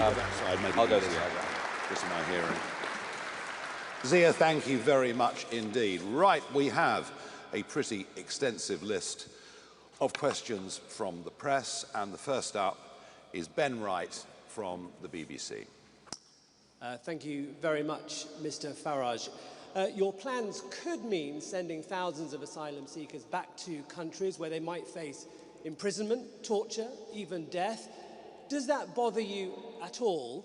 That side, maybe I'll go this easier. way. Just in my hearing. Zia, thank you very much indeed. Right, we have a pretty extensive list of questions from the press, and the first up is Ben Wright from the BBC. Thank you very much, Mr. Farage. Your plans could mean sending thousands of asylum seekers back to countries where they might face imprisonment, torture, even death. Does that bother you at all?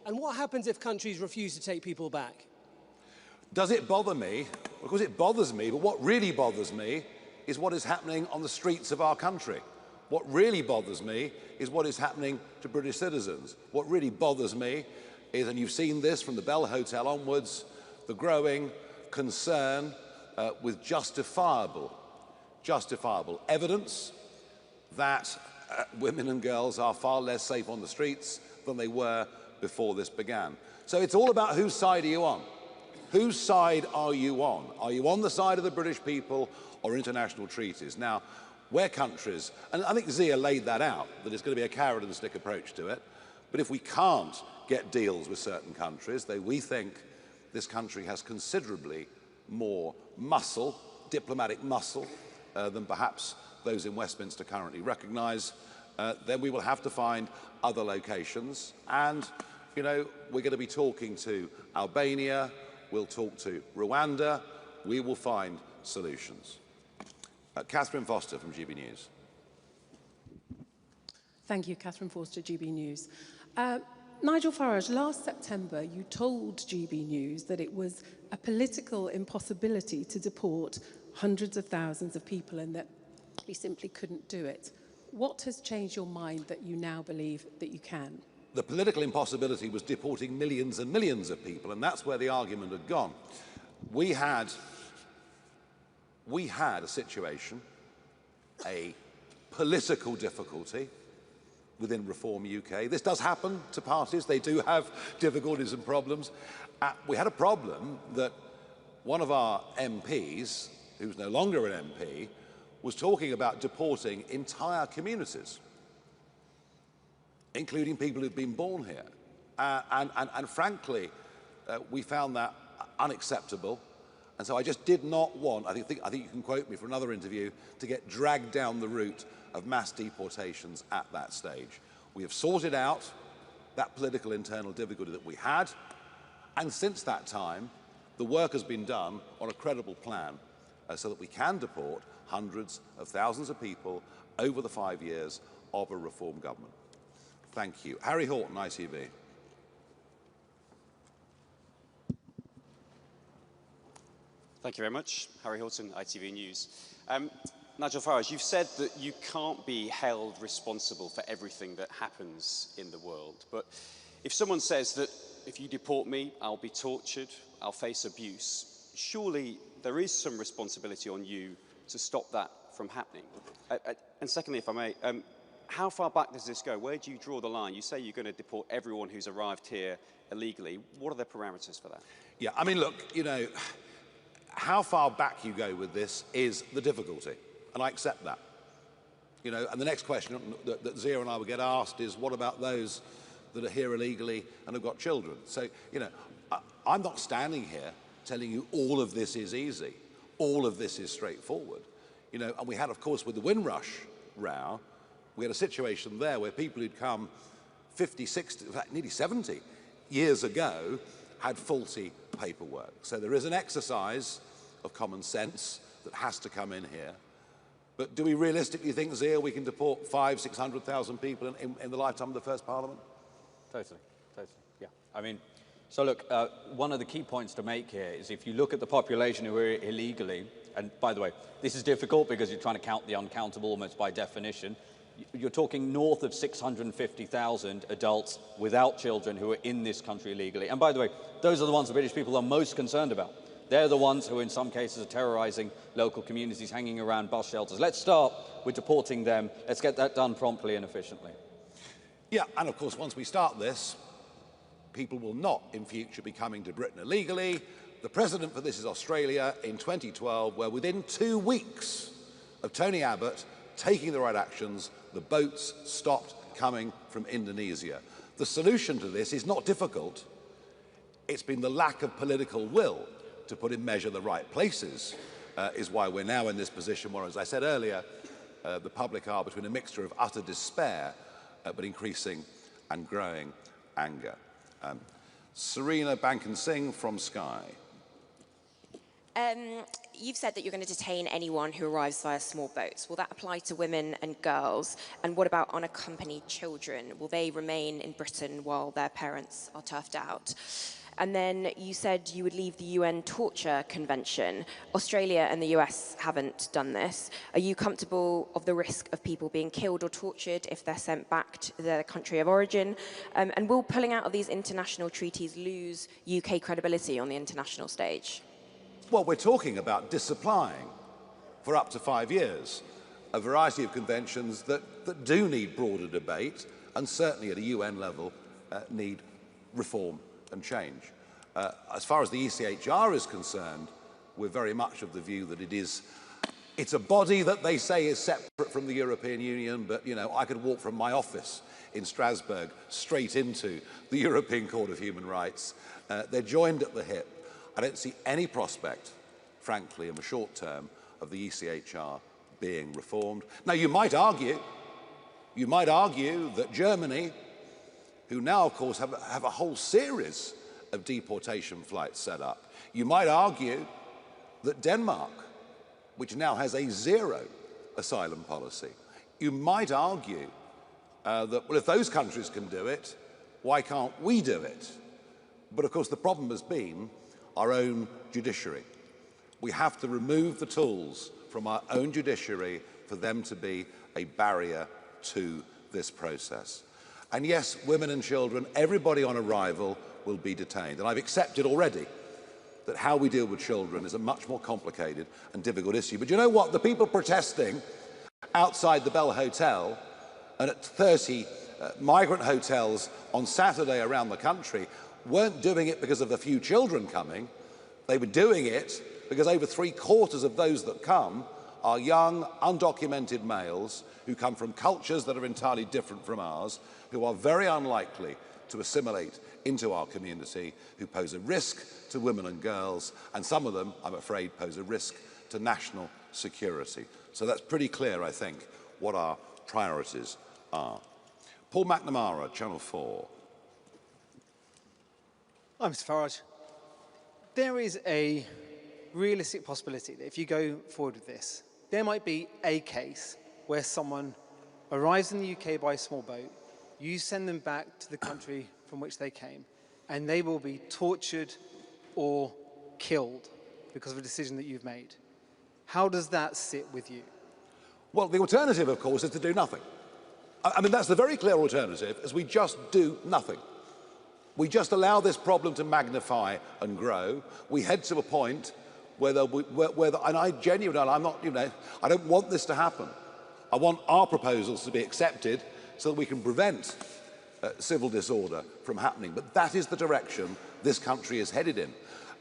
And what happens if countries refuse to take people back? Does it bother me? Of course it bothers me, but what really bothers me is what is happening on the streets of our country. What really bothers me is what is happening to British citizens. What really bothers me is, and you've seen this from the Bell Hotel onwards, the growing concern with justifiable evidence that women and girls are far less safe on the streets than they were before this began. So it's all about whose side are you on? Whose side are you on? Are you on the side of the British people or international treaties? Now, where countries, and I think Zia laid that out, that it's going to be a carrot and stick approach to it, but if we can't get deals with certain countries, then we think this country has considerably more muscle, diplomatic muscle, than perhaps those in Westminster currently recognise, then we will have to find other locations. And, you know, we're going to be talking to Albania, we'll talk to Rwanda, we will find solutions. Catherine Foster from GB News. Thank you, Catherine Foster, GB News. Nigel Farage, last September you told GB News that it was a political impossibility to deport hundreds of thousands of people and that you simply couldn't do it. What has changed your mind that you now believe that you can? The political impossibility was deporting millions and millions of people, and that's where the argument had gone. We had a situation, a political difficulty within Reform UK. This does happen to parties. They do have difficulties and problems. We had a problem that one of our MPs, who's no longer an MP, was talking about deporting entire communities, including people who've been born here. And frankly, we found that unacceptable. And so I just did not want, I think you can quote me for another interview, to get dragged down the route of mass deportations at that stage. We have sorted out that political internal difficulty that we had, and since that time, the work has been done on a credible plan so that we can deport hundreds of thousands of people over the 5 years of a Reform government. Thank you. Harry Horton, ITV. Thank you very much. Harry Horton, ITV News. Nigel Farage, you've said that you can't be held responsible for everything that happens in the world. But if someone says that if you deport me, I'll be tortured, I'll face abuse, surely there is some responsibility on you to stop that from happening. And secondly, if I may, how far back does this go? Where do you draw the line? You say you're going to deport everyone who's arrived here illegally. What are the parameters for that? Yeah, I mean, look, you know, how far back you go with this is the difficulty, and I accept that. You know, and the next question that Zia and I will get asked is, what about those that are here illegally and have got children? So, you know, I'm not standing here telling you all of this is easy, all of this is straightforward. You know, and we had, of course, with the Windrush row, we had a situation there where people who'd come 50, 60, in fact, nearly 70 years ago had faulty paperwork. So there is an exercise of common sense that has to come in here. But do we realistically think, Zia, we can deport 500,000, 600,000 people in the lifetime of the first Parliament? Totally, yeah. I mean, so look, one of the key points to make here is if you look at the population who are illegally, and by the way, this is difficult because you're trying to count the uncountable almost by definition. You're talking north of 650,000 adults without children who are in this country illegally. And by the way, those are the ones the British people are most concerned about. They're the ones who in some cases are terrorising local communities, hanging around bus shelters. Let's start with deporting them. Let's get that done promptly and efficiently. Yeah, and of course, once we start this, people will not in future be coming to Britain illegally. The precedent for this is Australia in 2012, where within 2 weeks of Tony Abbott taking the right actions, the boats stopped coming from Indonesia. The solution to this is not difficult. It's been the lack of political will to put in measure the right places is why we're now in this position where, as I said earlier, the public are between a mixture of utter despair but increasing and growing anger. Serena Bankin-Singh from Sky. You've said that you're going to detain anyone who arrives via small boats. Will that apply to women and girls? And what about unaccompanied children? Will they remain in Britain while their parents are turfed out? And then you said you would leave the UN Torture Convention. Australia and the US haven't done this. Are you comfortable of the risk of people being killed or tortured if they're sent back to their country of origin? And will pulling out of these international treaties lose UK credibility on the international stage? Well, we're talking about disapplying for up to 5 years a variety of conventions that do need broader debate and certainly at a UN level need reform and change. As far as the ECHR is concerned, we're very much of the view that it's a body that they say is separate from the European Union, but you know, I could walk from my office in Strasbourg straight into the European Court of Human Rights. They're joined at the hip. I don't see any prospect, frankly, in the short term, of the ECHR being reformed. Now, you might argue that Germany, who now, of course, have a whole series of deportation flights set up, you might argue that Denmark, which now has a zero asylum policy, you might argue that, well, if those countries can do it, why can't we do it? But, of course, the problem has been our own judiciary. We have to remove the tools from our own judiciary for them to be a barrier to this process. And yes, women and children, everybody on arrival will be detained. And I've accepted already that how we deal with children is a much more complicated and difficult issue. But you know what? The people protesting outside the Bell Hotel and at 30 migrant hotels on Saturday around the country weren't doing it because of the few children coming. They were doing it because over 3/4 of those that come are young, undocumented males who come from cultures that are entirely different from ours, who are very unlikely to assimilate into our community, who pose a risk to women and girls, and some of them, I'm afraid, pose a risk to national security. So that's pretty clear, I think, what our priorities are. Paul McNamara, Channel 4. Hi, Mr. Farage. There is a realistic possibility that if you go forward with this, there might be a case where someone arrives in the UK by a small boat, you send them back to the country from which they came, and they will be tortured or killed because of a decision that you've made. How does that sit with you? Well, the alternative, of course, is to do nothing. I mean, that's the very clear alternative, is we just do nothing. We just allow this problem to magnify and grow. We head to a point where and I genuinely, I'm not, you know, I don't want this to happen. I want our proposals to be accepted so that we can prevent civil disorder from happening. But that is the direction this country is headed in.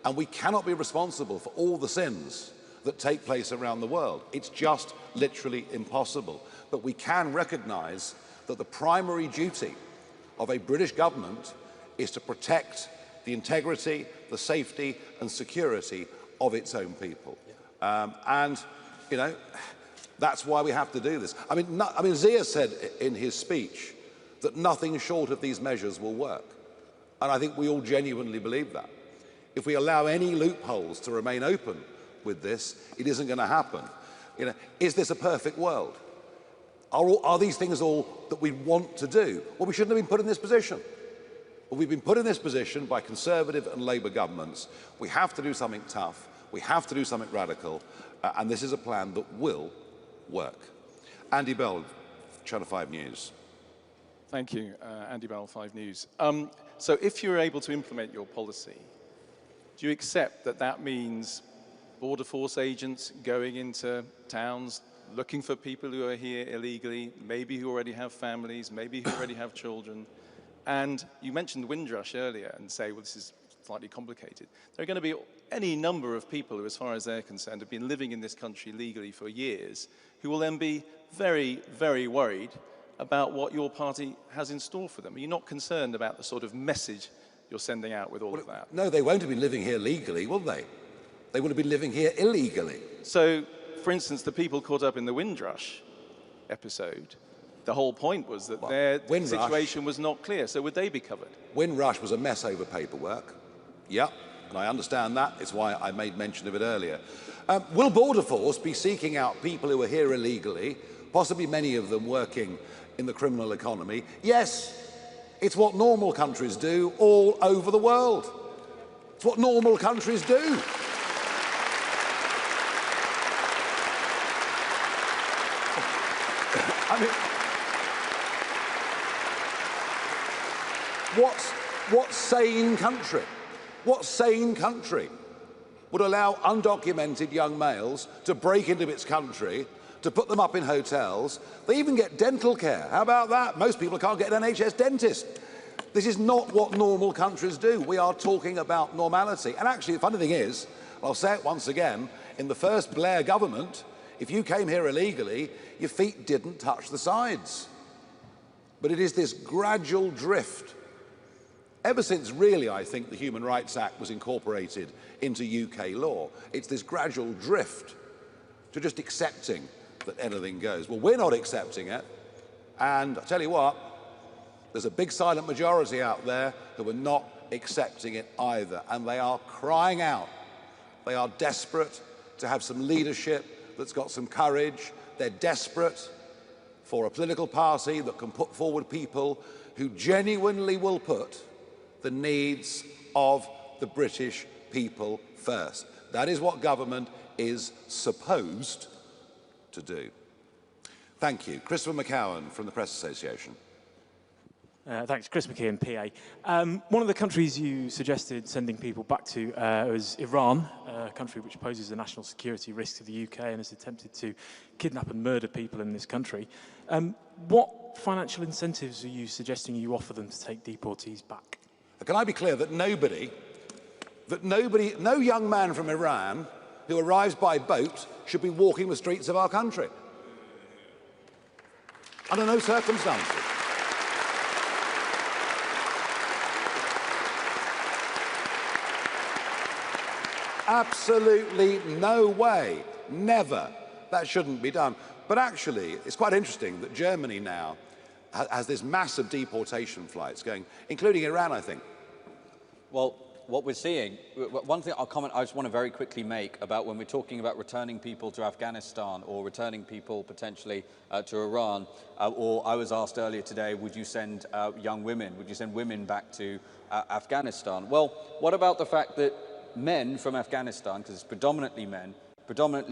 And we cannot be responsible for all the sins that take place around the world. It's just literally impossible. But we can recognise that the primary duty of a British government is to protect the integrity, the safety and security of its own people. And, you know, that's why we have to do this. I mean, Zia said in his speech that nothing short of these measures will work. And I think we all genuinely believe that. If we allow any loopholes to remain open with this, it isn't going to happen. You know, is this a perfect world? Are these things all that we want to do? Well, we shouldn't have been put in this position. Well, we've been put in this position by Conservative and Labour governments. We have to do something tough. We have to do something radical. And this is a plan that will work. Andy Bell, Channel 5 News. Thank you, Andy Bell, 5 News. So if you're able to implement your policy, do you accept that that means border force agents going into towns, looking for people who are here illegally, maybe who already have families, maybe who already have children? And you mentioned Windrush earlier and say, well, this is slightly complicated. There are going to be any number of people who, as far as they're concerned, have been living in this country legally for years, who will then be very, very worried about what your party has in store for them? Are you not concerned about the sort of message you're sending out with all of that? No, they won't have been living here legally, will they? They would have been living here illegally. So, for instance, the people caught up in the Windrush episode, the whole point was that their situation was not clear. So would they be covered? Windrush was a mess over paperwork. Yep, and I understand that. It's why I made mention of it earlier. Will Border Force be seeking out people who are here illegally, possibly many of them working in the criminal economy? Yes, it's what normal countries do all over the world. It's what normal countries do. I mean, what sane country? What sane country would allow undocumented young males to break into its country, to put them up in hotels? They even get dental care. How about that? Most people can't get an NHS dentist. This is not what normal countries do. We are talking about normality. And actually, the funny thing is, I'll say it once again, in the first Blair government, if you came here illegally, your feet didn't touch the sides. But it is this gradual drift. Ever since, really, I think the Human Rights Act was incorporated into UK law, it's this gradual drift to just accepting that anything goes. Well, we're not accepting it, and I tell you what, there's a big silent majority out there who are not accepting it either, and they are crying out. They are desperate to have some leadership that's got some courage. They're desperate for a political party that can put forward people who genuinely will put the needs of the British people first. That is what government is supposed to do. Thank you. Christopher McCowan from the Press Association. Thanks. Chris McKeon, PA. One of the countries you suggested sending people back to was Iran, a country which poses a national security risk to the UK and has attempted to kidnap and murder people in this country. What financial incentives are you suggesting you offer them to take deportees back? Can I be clear that no young man from Iran who arrives by boat should be walking the streets of our country? Under no circumstances. Absolutely no way, never. That shouldn't be done. But actually, it's quite interesting that Germany now has this massive deportation flights going, including Iran, I think. Well, what we're seeing, one thing I just want to very quickly make about when we're talking about returning people to Afghanistan or returning people potentially to Iran, or I was asked earlier today, would you send young women, would you send women back to Afghanistan? Well, what about the fact that men from Afghanistan, because it's predominantly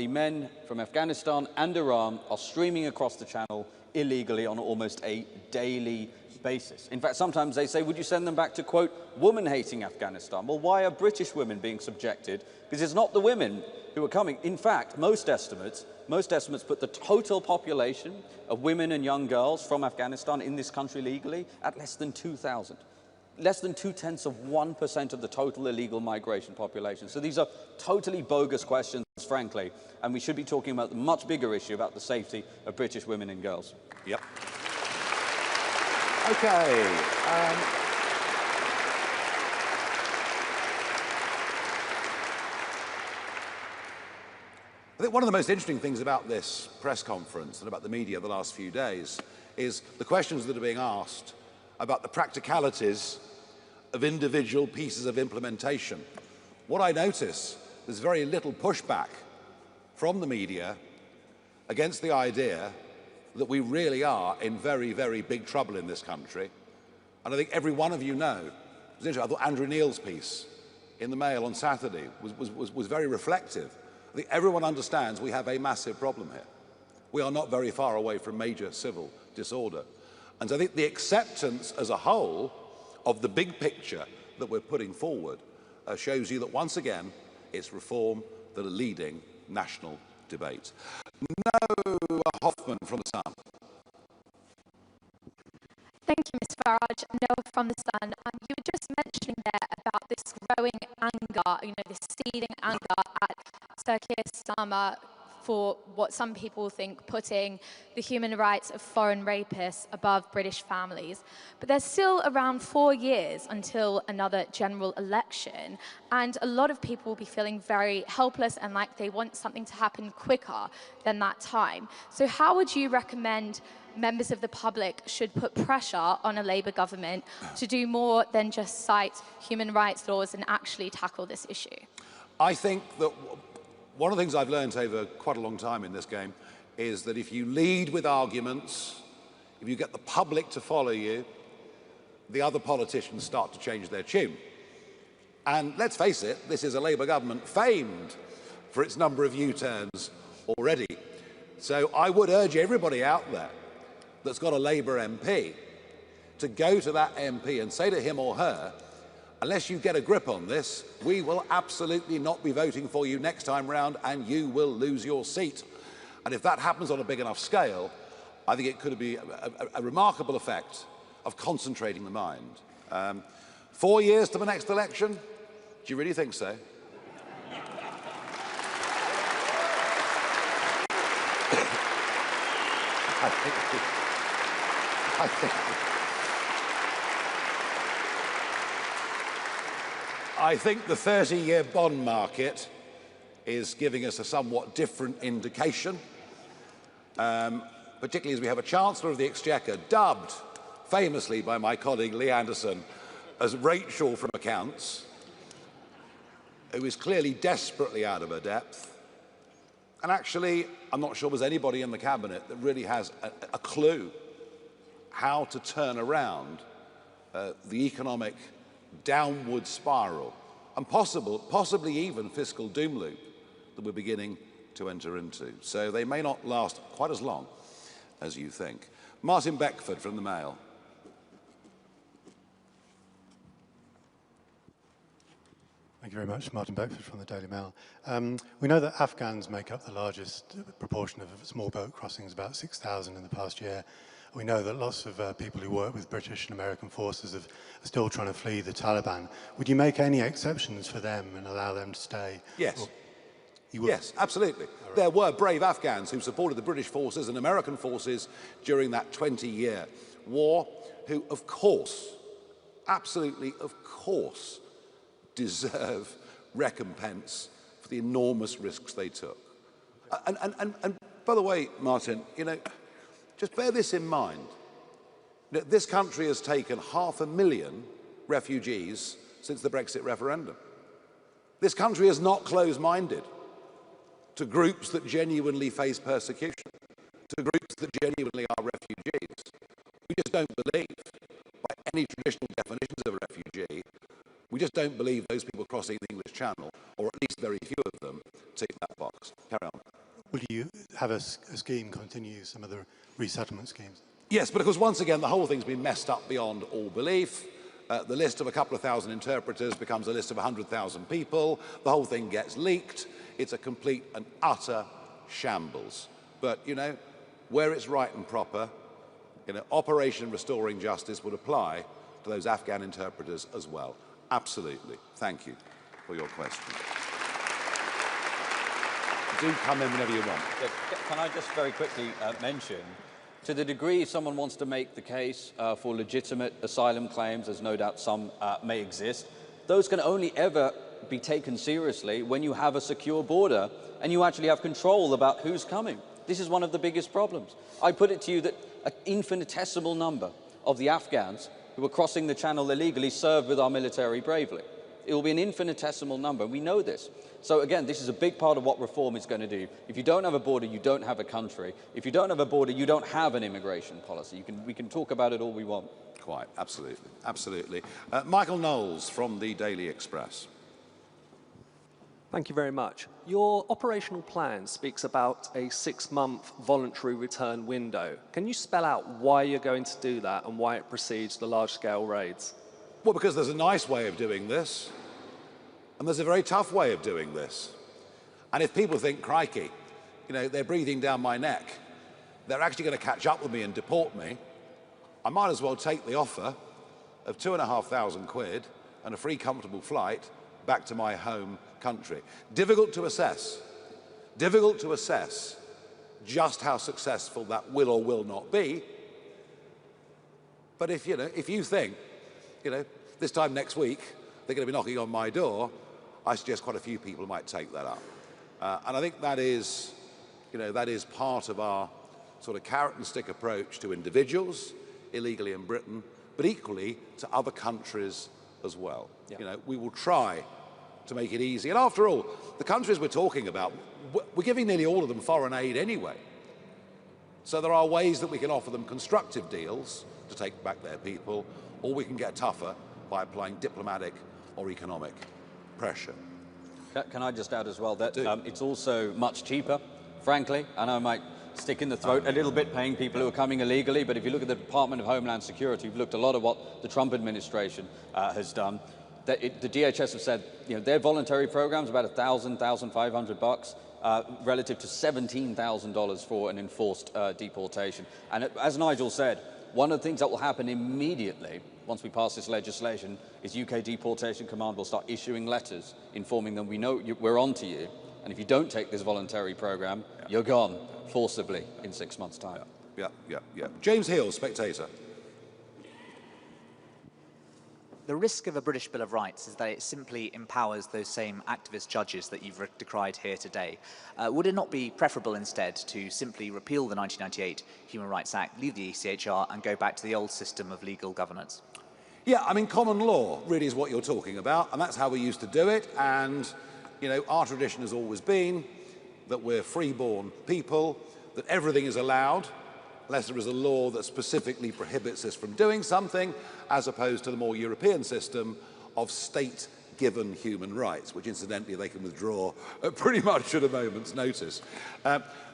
men from Afghanistan and Iran are streaming across the channel illegally on almost a daily basis. In fact, sometimes they say, would you send them back to, quote, woman-hating Afghanistan? Well, why are British women being subjected? Because it's not the women who are coming. In fact, most estimates put the total population of women and young girls from Afghanistan in this country legally at less than 2,000. Less than 0.2% of the total illegal migration population. So these are totally bogus questions, frankly, and we should be talking about the much bigger issue about the safety of British women and girls. Yep. Okay. I think one of the most interesting things about this press conference and about the media the last few days is the questions that are being asked about the practicalities of individual pieces of implementation. What I notice, there's very little pushback from the media against the idea that we really are in very, very big trouble in this country. And I think every one of you know, it was interesting, I thought Andrew Neil's piece in the Mail on Saturday was very reflective. I think everyone understands we have a massive problem here. We are not very far away from major civil disorder. And so I think the acceptance as a whole of the big picture that we're putting forward shows you that once again, it's reform that are leading national debate. Noah Hoffman from The Sun. Thank you, Ms Farage. Noah from The Sun. You were just mentioning there about this growing anger, this seething anger at Sir Keir Starmer for what some people think putting the human rights of foreign rapists above British families. But there's still around 4 years until another general election, and a lot of people will be feeling very helpless and like they want something to happen quicker than that time. So how would you recommend members of the public should put pressure on a Labour government to do more than just cite human rights laws and actually tackle this issue? I think that one of the things I've learned over quite a long time in this game is that if you lead with arguments, if you get the public to follow you, the other politicians start to change their tune. And let's face it, this is a Labour government famed for its number of U-turns already. So I would urge everybody out there that's got a Labour MP to go to that MP and say to him or her, unless you get a grip on this, we will absolutely not be voting for you next time round and you will lose your seat. And if that happens on a big enough scale, I think it could be a remarkable effect of concentrating the mind. 4 years to the next election? Do you really think so? I think the 30-year bond market is giving us a somewhat different indication, particularly as we have a Chancellor of the Exchequer dubbed famously by my colleague Lee Anderson as Rachel from Accounts, who is clearly desperately out of her depth. And actually, I'm not sure there's anybody in the Cabinet that really has a clue how to turn around the economic downward spiral and possibly even fiscal doom loop that we're beginning to enter into. So they may not last quite as long as you think. Martin Beckford from the Mail. Thank you very much. Martin Beckford from the Daily Mail. We know that Afghans make up the largest proportion of small boat crossings, about 6,000 in the past year. We know that lots of people who work with British and American forces are still trying to flee the Taliban. Would you make any exceptions for them and allow them to stay? Yes. Or, you would? Yes, absolutely. Right. There were brave Afghans who supported the British forces and American forces during that 20-year war, who, of course, absolutely, of course, deserve recompense for the enormous risks they took. And by the way, Martin, you know, just bear this in mind. This country has taken 500,000 refugees since the Brexit referendum. This country is not closed-minded to groups that genuinely face persecution, to groups that genuinely are refugees. We just don't believe, by any traditional definitions of a refugee, we just don't believe those people crossing the English Channel, or at least very few of them, tick that box. Carry on. Will you have a scheme continue some of the resettlement schemes? Yes, but of course, once again, the whole thing's been messed up beyond all belief. The list of a couple of thousand interpreters becomes a list of 100,000 people. The whole thing gets leaked. It's a complete and utter shambles. But, you know, where it's right and proper, you know, Operation Restoring Justice would apply to those Afghan interpreters as well. Absolutely. Thank you for your question. Do come in whenever you want. Can I just very quickly mention, to the degree someone wants to make the case for legitimate asylum claims, as no doubt some may exist, those can only ever be taken seriously when you have a secure border and you actually have control about who's coming. This is one of the biggest problems. I put it to you that an infinitesimal number of the Afghans who were crossing the Channel illegally served with our military bravely. It will be an infinitesimal number. We know this. So again, this is a big part of what reform is going to do. If you don't have a border, you don't have a country. If you don't have a border, you don't have an immigration policy. We can talk about it all we want. Quite, absolutely, absolutely. Michael Knowles from the Daily Express. Thank you very much. Your operational plan speaks about a 6-month voluntary return window. Can you spell out why you're going to do that and why it precedes the large-scale raids? Well, because there's a nice way of doing this, and there's a very tough way of doing this. And if people think, crikey, you know, they're breathing down my neck, they're actually going to catch up with me and deport me, I might as well take the offer of £2,500 and a free, comfortable flight back to my home country. Difficult to assess, Difficult to assess just how successful that will or will not be. But if you think, this time next week, they're going to be knocking on my door, I suggest quite a few people might take that up. And I think that is part of our sort of carrot and stick approach to individuals illegally in Britain, but equally to other countries as well. Yeah. We will try to make it easy. And after all, the countries we're talking about, we're giving nearly all of them foreign aid anyway. So there are ways that we can offer them constructive deals to take back their people, or we can get tougher by applying diplomatic or economic pressure. Can I just add as well that it's also much cheaper, frankly. I know I might stick in the throat a little bit paying people who are coming illegally, but if you look at the Department of Homeland Security, we've looked a lot at what the Trump administration has done. The DHS have said, their voluntary program's about $1,000, $1,500 relative to $17,000 for an enforced deportation. And as Nigel said, one of the things that will happen immediately once we pass this legislation is UK Deportation Command will start issuing letters informing them, we know we're on to you, and if you don't take this voluntary program, you're gone forcibly in 6 months' time. Yeah. James Hill, Spectator. The risk of a British Bill of Rights is that it simply empowers those same activist judges that you've decried here today. Would it not be preferable instead to simply repeal the 1998 Human Rights Act, leave the ECHR and go back to the old system of legal governance? Yeah, I mean, common law really is what you're talking about, and that's how we used to do it. And, our tradition has always been that we're free-born people, that everything is allowed, unless there is a law that specifically prohibits us from doing something, as opposed to the more European system of state-given human rights, which incidentally they can withdraw pretty much at a moment's notice.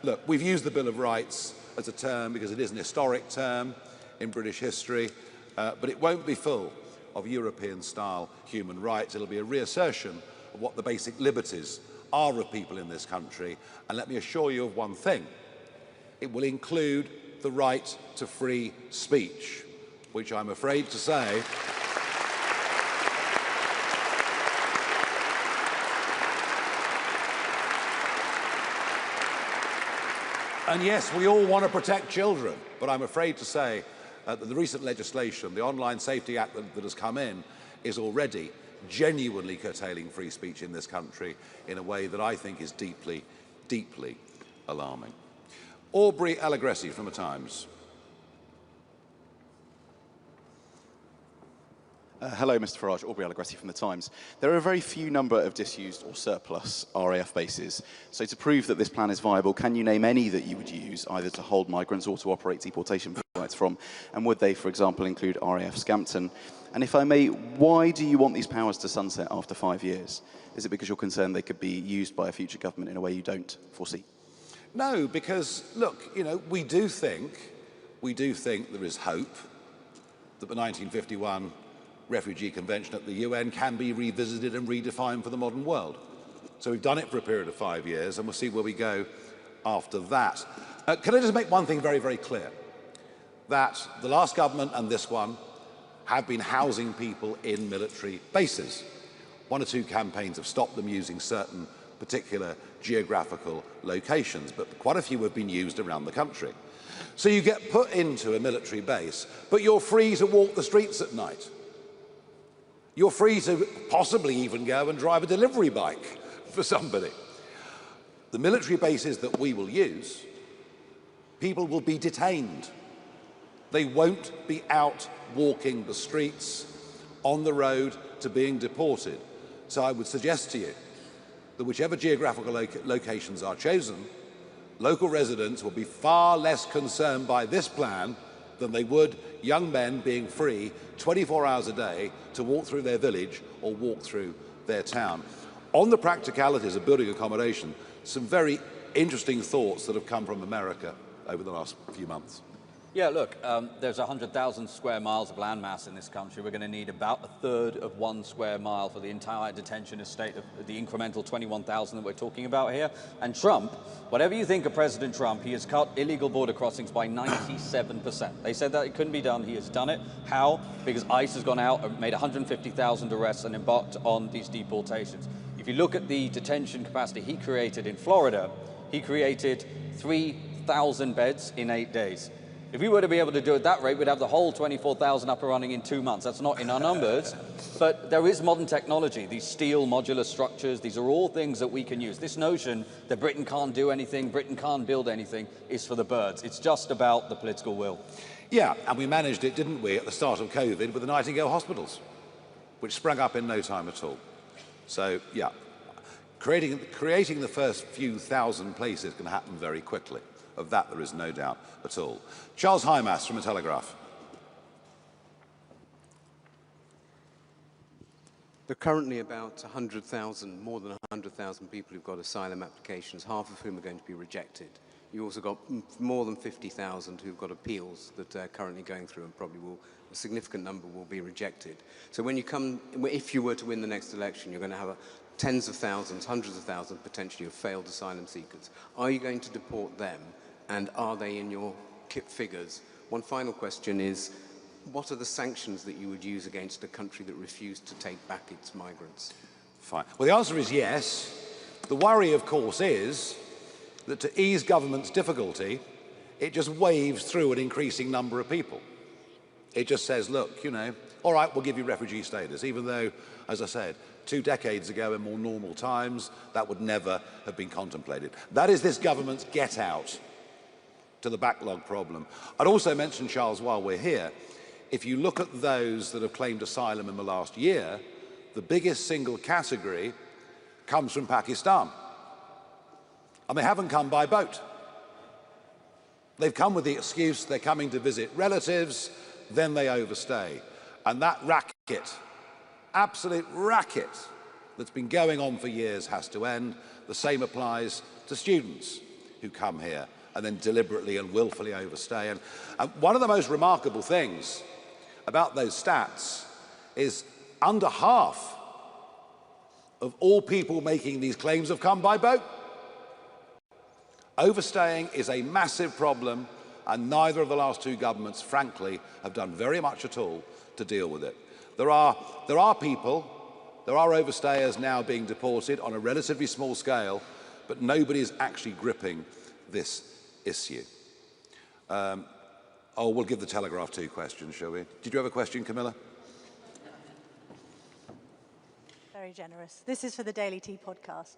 Look, we've used the Bill of Rights as a term because it is an historic term in British history, but it won't be full of European-style human rights. It'll be a reassertion of what the basic liberties are of people in this country. And let me assure you of one thing. It will include the right to free speech, which I'm afraid to say and yes, we all want to protect children, but I'm afraid to say that the recent legislation, the Online Safety Act that has come in, is already genuinely curtailing free speech in this country in a way that I think is deeply, deeply alarming. Aubrey Allegressi from The Times. Hello, Mr. Farage. Aubrey Allegressi from The Times. There are a very few number of disused or surplus RAF bases. So to prove that this plan is viable, can you name any that you would use, either to hold migrants or to operate deportation flights from? And would they, for example, include RAF Scampton? And if I may, why do you want these powers to sunset after 5 years? Is it because you're concerned they could be used by a future government in a way you don't foresee? No, because, look, we do think there is hope that the 1951 Refugee Convention at the UN can be revisited and redefined for the modern world. So we've done it for a period of 5 years, and we'll see where we go after that. Can I just make one thing very, very clear? That the last government and this one have been housing people in military bases. 1 or 2 campaigns have stopped them using certain particular geographical locations, but quite a few have been used around the country. So you get put into a military base, but you're free to walk the streets at night. You're free to possibly even go and drive a delivery bike for somebody. The military bases that we will use, people will be detained. They won't be out walking the streets on the road to being deported. So I would suggest to you that whichever geographical locations are chosen, local residents will be far less concerned by this plan than they would young men being free 24 hours a day to walk through their village or walk through their town. On the practicalities of building accommodation, some very interesting thoughts that have come from America over the last few months. Yeah, look, there's 100,000 square miles of landmass in this country. We're going to need about 1/3 of 1 square mile for the entire detention estate of the incremental 21,000 that we're talking about here. And Trump, whatever you think of President Trump, he has cut illegal border crossings by 97%. They said that it couldn't be done. He has done it. How? Because ICE has gone out and made 150,000 arrests and embarked on these deportations. If you look at the detention capacity he created in Florida, he created 3,000 beds in 8 days. If we were to be able to do it at that rate, we'd have the whole 24,000 up and running in 2 months. That's not in our numbers, but there is modern technology. These steel modular structures, these are all things that we can use. This notion that Britain can't do anything, Britain can't build anything, is for the birds. It's just about the political will. Yeah, and we managed it, didn't we, at the start of COVID with the Nightingale hospitals, which sprang up in no time at all. So, yeah, creating the first few thousand places can happen very quickly. Of that, there is no doubt at all. Charles Hymas from The Telegraph. There are currently about 100,000, more than 100,000 people who've got asylum applications, half of whom are going to be rejected. You've also got more than 50,000 who've got appeals that are currently going through and probably will, a significant number will be rejected. So when you come, if you were to win the next election, you're going to have tens of thousands, hundreds of thousands potentially of failed asylum seekers. Are you going to deport them? And are they in your KIP figures? One final question is, what are the sanctions that you would use against a country that refused to take back its migrants? Fine. Well, the answer is yes. The worry, of course, is that to ease government's difficulty, it just waves through an increasing number of people. It just says, look, you know, all right, we'll give you refugee status, even though, as I said, 2 decades ago in more normal times, that would never have been contemplated. That is this government's get out to the backlog problem. I'd also mention, Charles, while we're here, if you look at those that have claimed asylum in the last year, the biggest single category comes from Pakistan. And they haven't come by boat. They've come with the excuse they're coming to visit relatives, then they overstay. And that racket, absolute racket, that's been going on for years has to end. The same applies to students who come here and then deliberately and willfully overstay. And one of the most remarkable things about those stats is under half of all people making these claims have come by boat. Overstaying is a massive problem, and neither of the last 2 governments, frankly, have done very much at all to deal with it. There are overstayers now being deported on a relatively small scale, but nobody is actually gripping this issue. We'll give the Telegraph 2 questions, shall we? Did you have a question, Camilla? Very generous. This is for the Daily Tea podcast.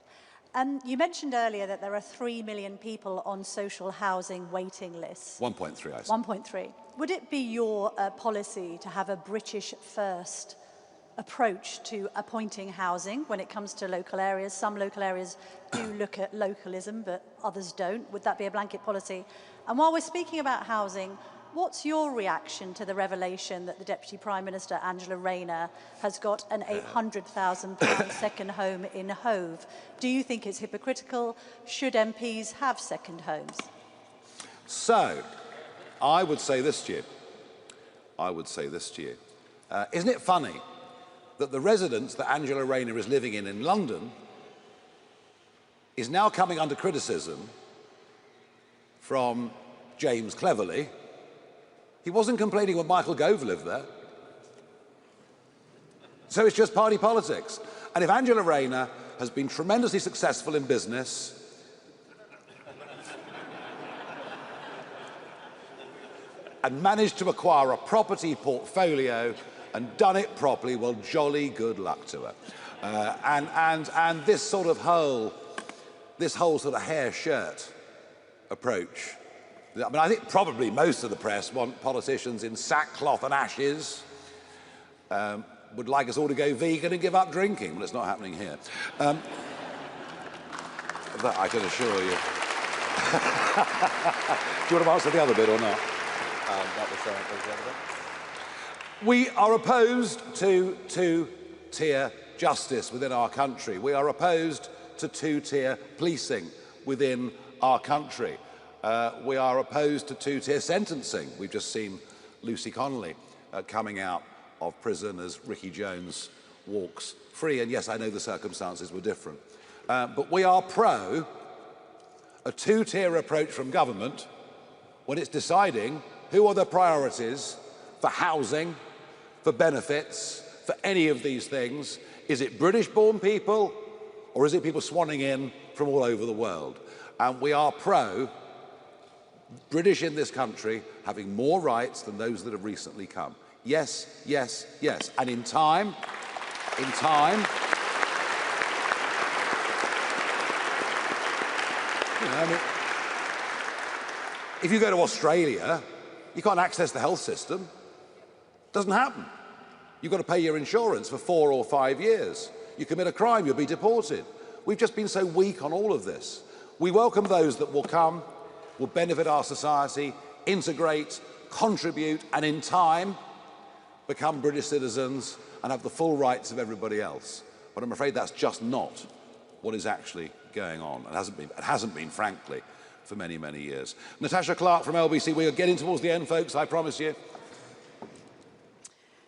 You mentioned earlier that there are 3 million people on social housing waiting lists. 1.3, I said. 1.3. Would it be your policy to have a British-first approach to appointing housing when it comes to local areas? Some local areas do look at localism, but others don't. Would that be a blanket policy? And while we're speaking about housing, what's your reaction to the revelation that the Deputy Prime Minister, Angela Rayner, has got an £800,000 second home in Hove? Do you think it's hypocritical? Should MPs have second homes? So, I would say this to you. Isn't it funny that the residence that Angela Rayner is living in London is now coming under criticism from James Cleverly? He wasn't complaining when Michael Gove lived there. So it's just party politics. And if Angela Rayner has been tremendously successful in business, and managed to acquire a property portfolio and done it properly, well, jolly good luck to her. And this sort of whole sort of hair shirt approach, I mean, I think probably most of the press want politicians in sackcloth and ashes, would like us all to go vegan and give up drinking. Well, it's not happening here. That I can assure you. Do you want to answer the other bit or not? That was the other bit. We are opposed to two-tier justice within our country. We are opposed to two-tier policing within our country. We are opposed to two-tier sentencing. We've just seen Lucy Connolly coming out of prison as Ricky Jones walks free. And yes, I know the circumstances were different. But we are pro a two-tier approach from government when it's deciding who are the priorities for housing, for benefits, for any of these things. Is it British-born people, or is it people swanning in from all over the world? And we are pro British in this country having more rights than those that have recently come. Yes, yes, yes. And in time, you know, I mean, if you go to Australia, you can't access the health system. Doesn't happen. You've got to pay your insurance for 4 or 5 years. You commit a crime, you'll be deported. We've just been so weak on all of this. We welcome those that will come, will benefit our society, integrate, contribute, and in time, become British citizens and have the full rights of everybody else. But I'm afraid that's just not what is actually going on. It hasn't been, frankly, for many, many years. Natasha Clark from LBC. We are getting towards the end, folks, I promise you.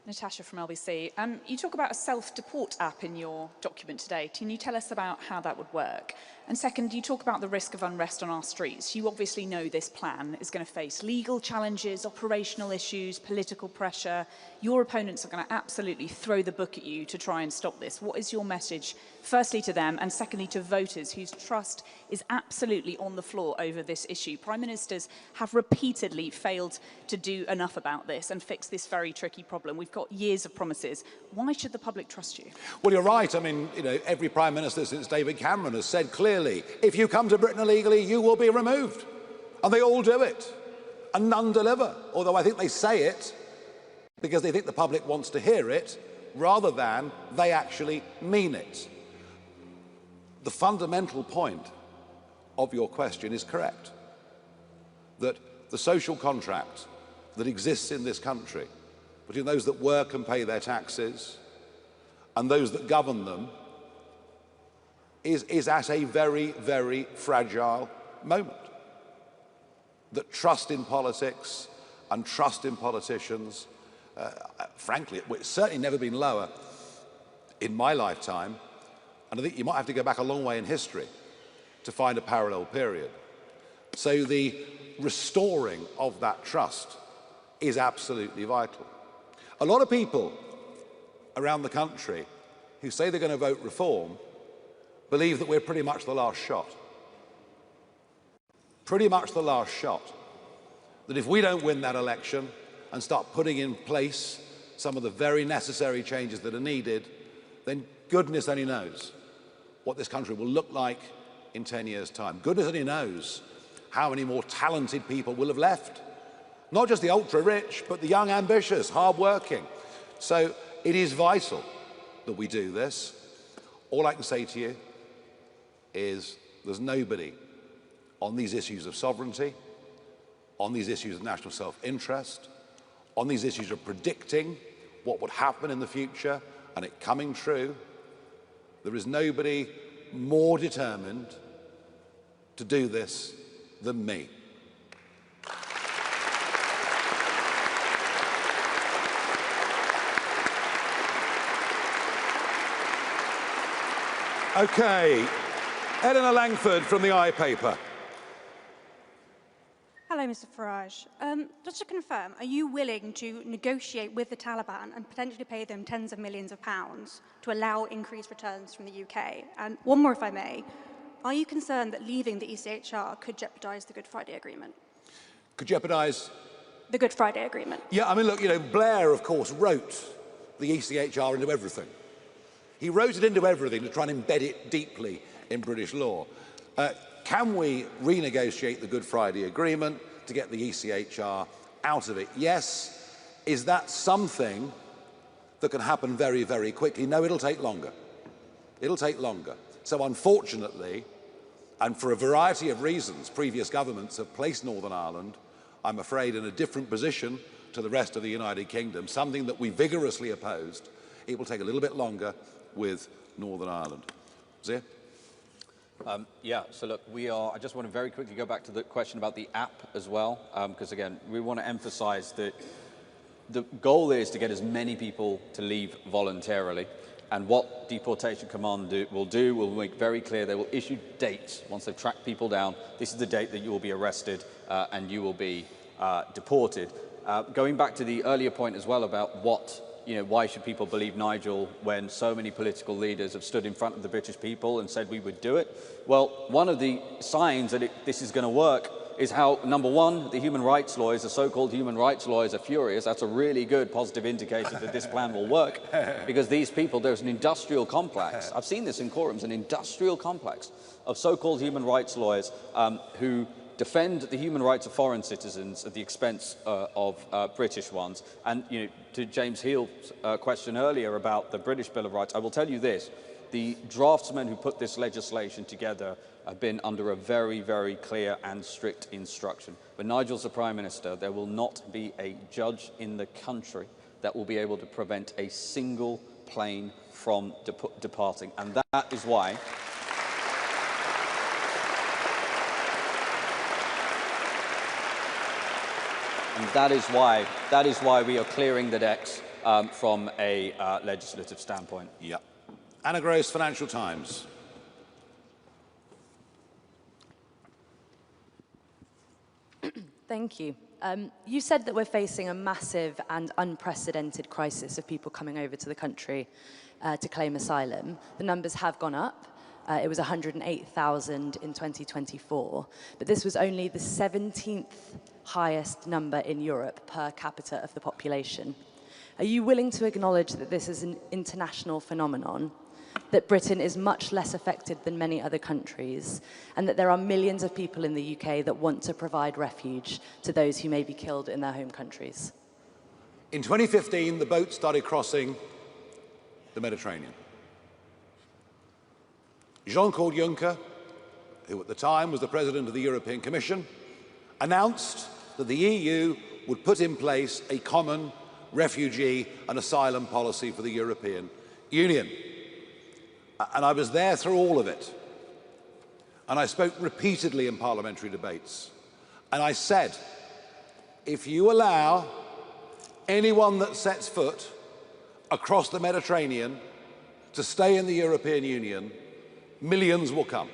Natasha from LBC. You talk about a self-deport app in your document today. Can you tell us about how that would work? And second, you talk about the risk of unrest on our streets. You obviously know this plan is going to face legal challenges, operational issues, political pressure. Your opponents are going to absolutely throw the book at you to try and stop this. What is your message, firstly to them, and secondly to voters whose trust is absolutely on the floor over this issue? Prime Ministers have repeatedly failed to do enough about this and fix this very tricky problem. We've got years of promises. Why should the public trust you? Well, you're right. I mean, you know, every Prime Minister since David Cameron has said clearly, if you come to Britain illegally, you will be removed. And they all do it. And none deliver. Although I think they say it because they think the public wants to hear it, rather than they actually mean it. The fundamental point of your question is correct. That the social contract that exists in this country between those that work and pay their taxes and those that govern them is at a very, very fragile moment. That trust in politics and trust in politicians, frankly, it's certainly never been lower in my lifetime, and I think you might have to go back a long way in history to find a parallel period. So the restoring of that trust is absolutely vital. A lot of people around the country who say they're going to vote reform believe that we're pretty much the last shot. Pretty much the last shot. That if we don't win that election and start putting in place some of the very necessary changes that are needed, then goodness only knows what this country will look like in 10 years' time. Goodness only knows how many more talented people will have left. Not just the ultra-rich, but the young, ambitious, hard-working. So it is vital that we do this. All I can say to you is there's nobody on these issues of sovereignty, on these issues of national self-interest, on these issues of predicting what would happen in the future and it coming true. There is nobody more determined to do this than me. Okay, Eleanor Langford from the iPaper. Hello, Mr. Farage. Just to confirm, are you willing to negotiate with the Taliban and potentially pay them tens of millions of pounds to allow increased returns from the UK? And one more, if I may. Are you concerned that leaving the ECHR could jeopardise the Good Friday Agreement? Could jeopardise? The Good Friday Agreement. Yeah, I mean, look, you know, Blair, of course, wrote the ECHR into everything. He wrote it into everything to try and embed it deeply in British law. Can we renegotiate the Good Friday Agreement to get the ECHR out of it? Yes. Is that something that can happen very, very quickly? No, it'll take longer. It'll take longer. So unfortunately, and for a variety of reasons, previous governments have placed Northern Ireland, I'm afraid, in a different position to the rest of the United Kingdom, something that we vigorously opposed. It will take a little bit longer with Northern Ireland. Zia? Yeah, so look, I just want to very quickly go back to the question about the app as well, because again, we want to emphasize that the goal is to get as many people to leave voluntarily, and what Deportation Command will make very clear, they will issue dates once they've tracked people down. This is the date that you will be arrested and you will be deported. Going back to the earlier point as well about what why should people believe Nigel when so many political leaders have stood in front of the British people and said we would do it? Well, one of the signs that this is going to work is how, number one, the human rights lawyers, the so-called human rights lawyers, are furious. That's a really good positive indicator that this plan will work, because these people, there's an industrial complex. I've seen this in courtrooms, an industrial complex of so-called human rights lawyers who defend the human rights of foreign citizens at the expense of British ones. And to James Heal's question earlier about the British Bill of Rights, I will tell you this: the draftsmen who put this legislation together have been under a very, very clear and strict instruction. When Nigel's the Prime Minister, there will not be a judge in the country that will be able to prevent a single plane from departing. And that is why that is why we are clearing the decks from a legislative standpoint. Yeah. Anna Gross, Financial Times. Thank you. You said that we're facing a massive and unprecedented crisis of people coming over to the country to claim asylum. The numbers have gone up. It was 108,000 in 2024, but this was only the 17th highest number in Europe per capita of the population. Are you willing to acknowledge that this is an international phenomenon, that Britain is much less affected than many other countries, and that there are millions of people in the UK that want to provide refuge to those who may be killed in their home countries? In 2015, the boat started crossing the Mediterranean. Jean-Claude Juncker, who at the time was the President of the European Commission, announced that the EU would put in place a common refugee and asylum policy for the European Union. And I was there through all of it. And I spoke repeatedly in parliamentary debates. And I said, if you allow anyone that sets foot across the Mediterranean to stay in the European Union, millions will come.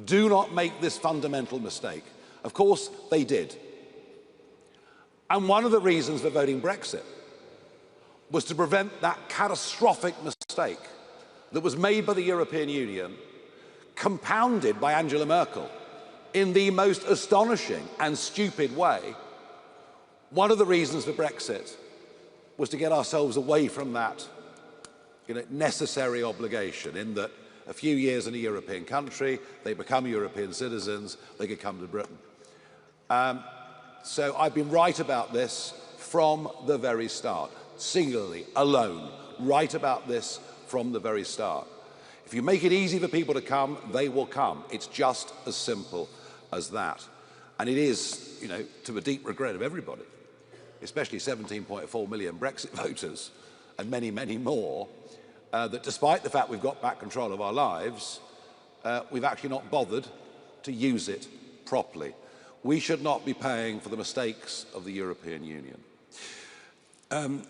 Do not make this fundamental mistake. Of course, they did. And one of the reasons for voting Brexit was to prevent that catastrophic mistake that was made by the European Union, compounded by Angela Merkel in the most astonishing and stupid way. One of the reasons for Brexit was to get ourselves away from that necessary obligation, in that a few years in a European country, they become European citizens, they could come to Britain. So I've been right about this from the very start, singularly, alone, right about this from the very start. If you make it easy for people to come, they will come. It's just as simple as that. And it is, to the deep regret of everybody, especially 17.4 million Brexit voters and many, many more, that despite the fact we've got back control of our lives, we've actually not bothered to use it properly. We should not be paying for the mistakes of the European Union.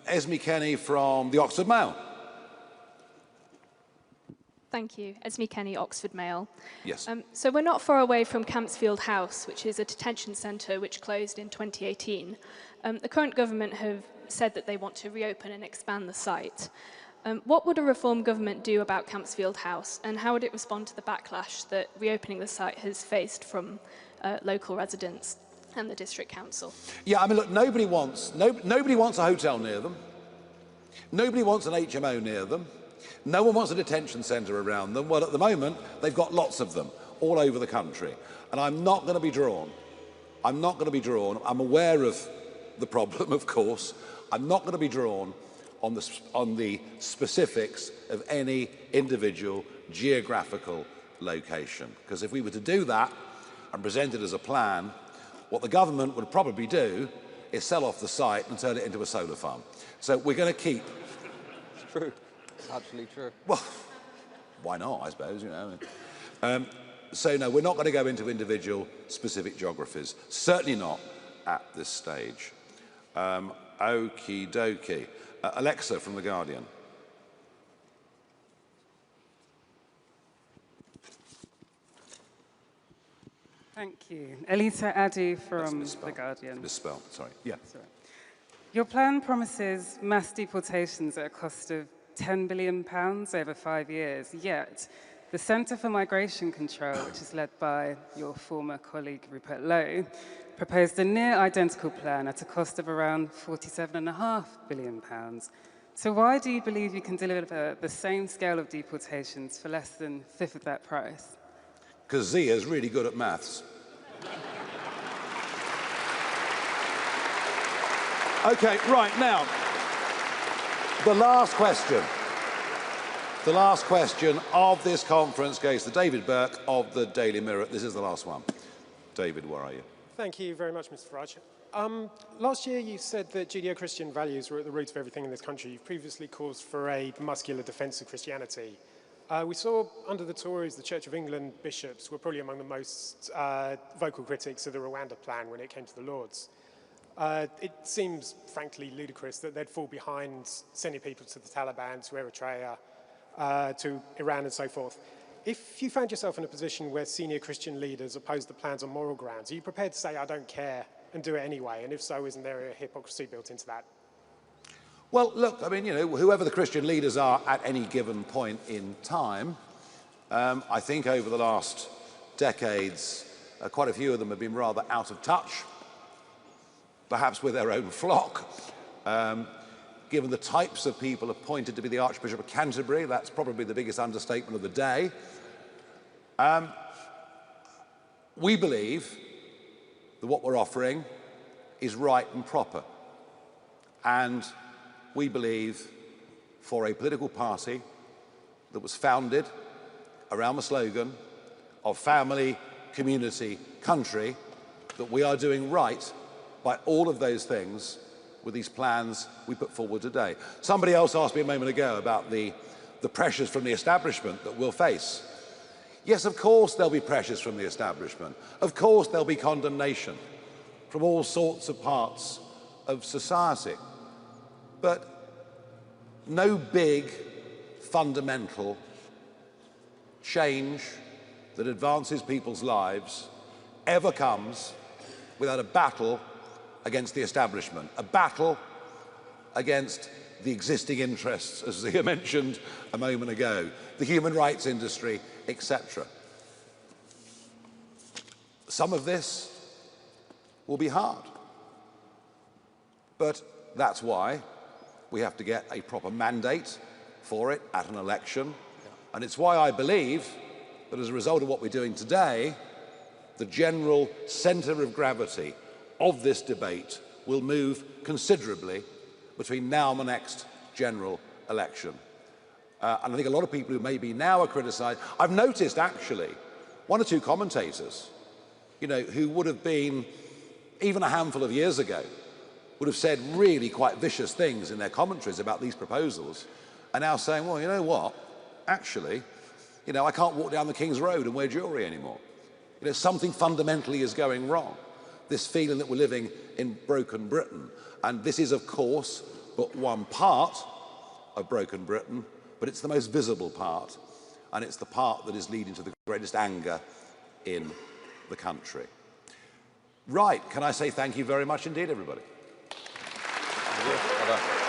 Esme Kenny from the Oxford Mail. Thank you. Esme Kenny, Oxford Mail. Yes. So we're not far away from Campsfield House, which is a detention centre which closed in 2018. The current government have said that they want to reopen and expand the site. What would a reform government do about Campsfield House, and how would it respond to the backlash that reopening the site has faced from local residents and the district council? Yeah, I mean, look, nobody wants a hotel near them. Nobody wants an HMO near them. No one wants a detention centre around them. Well, at the moment, they've got lots of them all over the country. And I'm not going to be drawn. I'm not going to be drawn. I'm aware of the problem, of course. I'm not going to be drawn on the specifics of any individual geographical location. Because if we were to do that and present it as a plan, what the government would probably do is sell off the site and turn it into a solar farm. So we're going to keep... It's true. It's absolutely true. Well, why not, I suppose, So no, we're not going to go into individual specific geographies. Certainly not at this stage. Okie dokie. Alexa from The Guardian. Thank you. Elisa Addy from The Guardian. Misspelled, sorry. Yeah. Your plan promises mass deportations at a cost of £10 billion over 5 years, yet the Centre for Migration Control, which is led by your former colleague Rupert Lowe, proposed a near identical plan at a cost of around £47.5 billion. So why do you believe you can deliver the same scale of deportations for less than a fifth of that price? Because Zia's really good at maths. Okay, right, now, the last question. The last question of this conference goes to David Burke of the Daily Mirror. This is the last one. David, where are you? Thank you very much, Mr. Farage. Last year you said that Judeo-Christian values were at the root of everything in this country. You've previously called for a muscular defence of Christianity. We saw under the Tories, the Church of England bishops were probably among the most vocal critics of the Rwanda plan when it came to the Lords. It seems, frankly, ludicrous that they'd fall behind sending people to the Taliban, to Eritrea, to Iran and so forth. If you found yourself in a position where senior Christian leaders opposed the plans on moral grounds, are you prepared to say, I don't care, and do it anyway? And if so, isn't there a hypocrisy built into that? Well, look, I mean, you know, whoever the Christian leaders are at any given point in time, I think over the last decades, quite a few of them have been rather out of touch, perhaps with their own flock. Given the types of people appointed to be the Archbishop of Canterbury, that's probably the biggest understatement of the day. We believe that what we're offering is right and proper. And we believe for a political party that was founded around the slogan of family, community, country, that we are doing right by all of those things with these plans we put forward today. Somebody else asked me a moment ago about the pressures from the establishment that we'll face. Yes, of course there'll be pressures from the establishment. Of course there'll be condemnation from all sorts of parts of society. But no big, fundamental change that advances people's lives ever comes without a battle against the establishment, a battle against the existing interests, as Zia mentioned a moment ago, the human rights industry, etc. Some of this will be hard, but that's why we have to get a proper mandate for it at an election, and it's why I believe that as a result of what we're doing today, the general centre of gravity of this debate will move considerably between now and the next general election. And I think a lot of people who maybe now are criticised, I've noticed actually one or two commentators, you know, who would have been, even a handful of years ago, would have said really quite vicious things in their commentaries about these proposals, are now saying, well, you know what, actually, you know, I can't walk down the King's Road and wear jewellery anymore. You know, something fundamentally is going wrong. This feeling that we're living in broken Britain. And this is, of course, but one part of broken Britain, but it's the most visible part, and it's the part that is leading to the greatest anger in the country. Right, can I say thank you very much indeed, everybody? Well done.